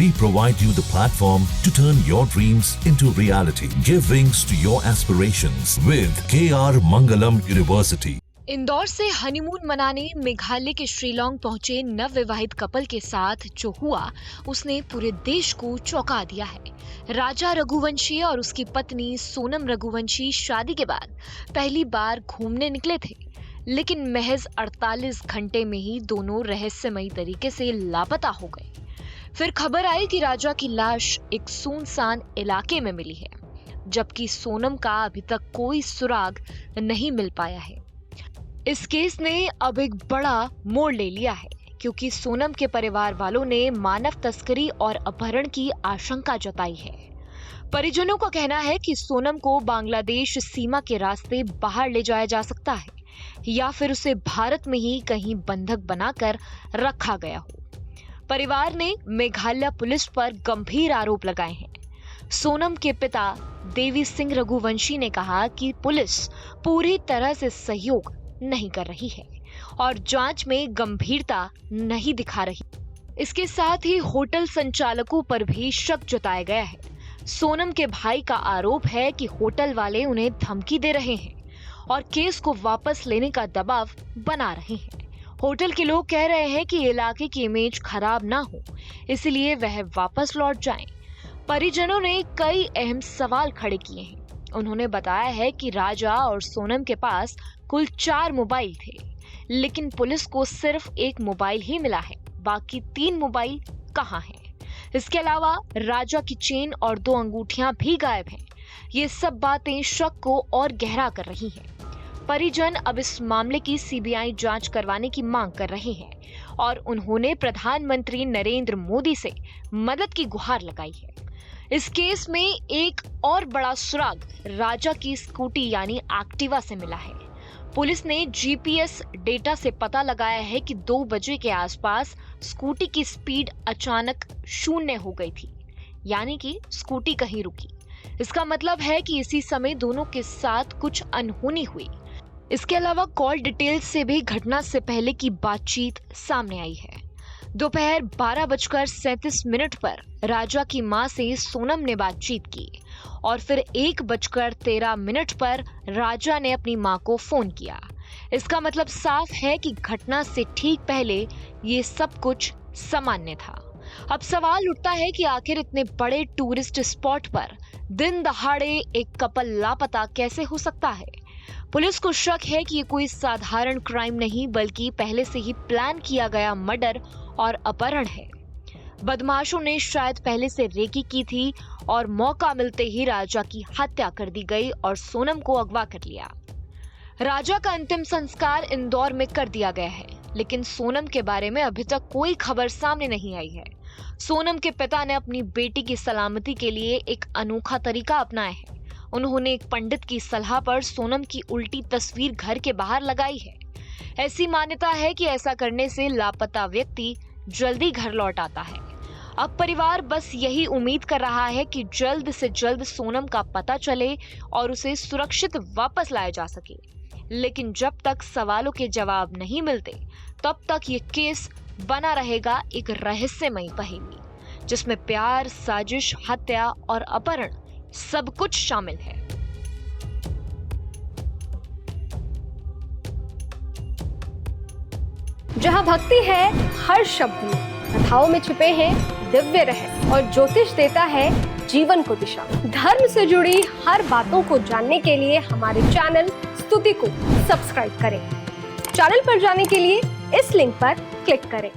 We provide you the platform to turn your dreams into reality. Give wings to your aspirations with KR Mangalam University. Indore से honeymoon मनाने मेघालय के शिलांग पहुंचे नवविवाहित couple के साथ जो हुआ उसने पूरे देश को चौंका दिया है। राजा रघुवंशी और उसकी पत्नी सोनम रघुवंशी शादी के बाद पहली बार घूमने निकले थे, लेकिन महज 48 घंटे में ही दोनों रहस्यमयी तरीके से लापता हो गए। फिर खबर आई कि राजा की लाश एक सुनसान इलाके में मिली है, जबकि सोनम का अभी तक कोई सुराग नहीं मिल पाया है। इस केस ने अब एक बड़ा मोड़ ले लिया है, क्योंकि सोनम के परिवार वालों ने मानव तस्करी और अपहरण की आशंका जताई है। परिजनों का कहना है कि सोनम को बांग्लादेश सीमा के रास्ते बाहर ले जाया जा सकता है, या फिर उसे भारत में ही कहीं बंधक बनाकर रखा गया हो। परिवार ने मेघालय पुलिस पर गंभीर आरोप लगाए हैं। सोनम के पिता देवी सिंह रघुवंशी ने कहा कि पुलिस पूरी तरह से सहयोग नहीं कर रही है और जांच में गंभीरता नहीं दिखा रही। इसके साथ ही होटल संचालकों पर भी शक जताया गया है। सोनम के भाई का आरोप है कि होटल वाले उन्हें धमकी दे रहे हैं और केस को वापस लेने का दबाव बना रहे हैं। होटल के लोग कह रहे हैं कि इलाके की इमेज खराब ना हो, इसलिए वह वापस लौट जाएं। परिजनों ने कई अहम सवाल खड़े किए हैं। उन्होंने बताया है कि राजा और सोनम के पास कुल 4 मोबाइल थे, लेकिन पुलिस को सिर्फ एक मोबाइल ही मिला है, बाकी 3 मोबाइल कहां हैं? इसके अलावा राजा की चेन और 2 अंगूठियां भी गायब हैं। ये सब बातें शक को और गहरा कर रही हैं। परिजन अब इस मामले की सीबीआई जांच करवाने की मांग कर रहे हैं और उन्होंने प्रधानमंत्री नरेंद्र मोदी से मदद की गुहार लगाई है। इस केस में एक और बड़ा सुराग राजा की स्कूटी यानी एक्टिवा से मिला है। पुलिस ने जीपीएस डेटा से पता लगाया है कि 2 बजे के आसपास स्कूटी की स्पीड अचानक 0 हो गई थी, यानी कि स्कूटी कहीं रुकी। इसका मतलब है कि इसी समय दोनों के साथ कुछ अनहोनी हुई। इसके अलावा कॉल डिटेल्स से भी घटना से पहले की बातचीत सामने आई है। दोपहर 12:37 पर राजा की मां से सोनम ने बातचीत की और फिर 1:13 पर राजा ने अपनी मां को फोन किया। इसका मतलब साफ है कि घटना से ठीक पहले ये सब कुछ सामान्य था। अब सवाल उठता है कि आखिर इतने बड़े टूरिस्ट स्पॉट पर दिन दहाड़े एक कपल लापता कैसे हो सकता है? पुलिस को शक है कि ये कोई साधारण क्राइम नहीं, बल्कि पहले से ही प्लान किया गया मर्डर और अपहरण है। बदमाशों ने शायद पहले से रेकी की थी और मौका मिलते ही राजा की हत्या कर दी गई और सोनम को अगवा कर लिया। राजा का अंतिम संस्कार इंदौर में कर दिया गया है, लेकिन सोनम के बारे में अभी तक कोई खबर सामने नहीं आई है। सोनम के पिता ने अपनी बेटी की सलामती के लिए एक अनोखा तरीका अपनाया है। उन्होंने एक पंडित की सलाह पर सोनम की उल्टी तस्वीर घर के बाहर लगाई है। ऐसी मान्यता है कि ऐसा करने से लापता व्यक्ति जल्दी घर लौट आता है। अब परिवार बस यही उम्मीद कर रहा है कि जल्द से जल्द सोनम का पता चले और उसे सुरक्षित वापस लाया जा सके। लेकिन जब तक सवालों के जवाब नहीं मिलते, तब तक ये केस बना रहेगा एक रहस्यमयी पहेली, जिसमें प्यार, साजिश, हत्या और अपहरण सब कुछ शामिल है। जहाँ भक्ति है हर शब्द में, कथाओं में छुपे हैं दिव्य रहस्य और ज्योतिष देता है जीवन को दिशा। धर्म से जुड़ी हर बातों को जानने के लिए हमारे चैनल स्तुति को सब्सक्राइब करें। चैनल पर जाने के लिए इस लिंक पर क्लिक करें।